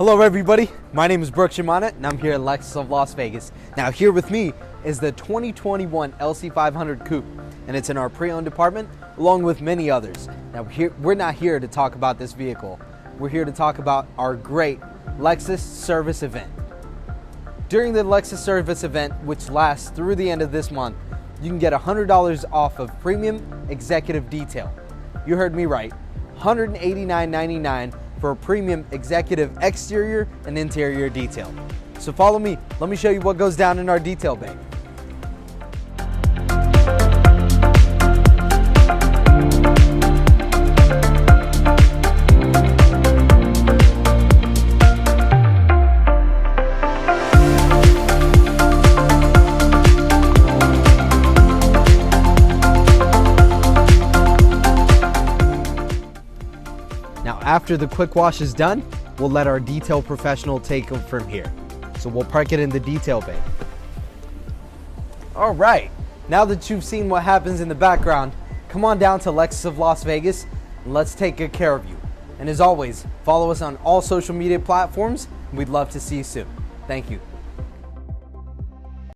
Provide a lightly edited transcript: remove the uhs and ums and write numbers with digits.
Hello everybody, my name is Brooke Shimana and I'm here at Lexus of Las Vegas. Now here with me is the 2021 LC500 Coupe, and it's in our pre-owned department along with many others. Now we're not here to talk about this vehicle, we're here to talk about our great Lexus service event. During the Lexus service event, which lasts through the end of this month, you can get $100 off of premium executive detail. You heard me right, $189.99 for a premium executive exterior and interior detail. So follow me, let me show you what goes down in our detail bay. Now after the quick wash is done, we'll let our detail professional take over from here. So we'll park it in the detail bay. All right, now that you've seen what happens in the background, come on down to Lexus of Las Vegas and let's take good care of you. And as always, follow us on all social media platforms. We'd love to see you soon. Thank you.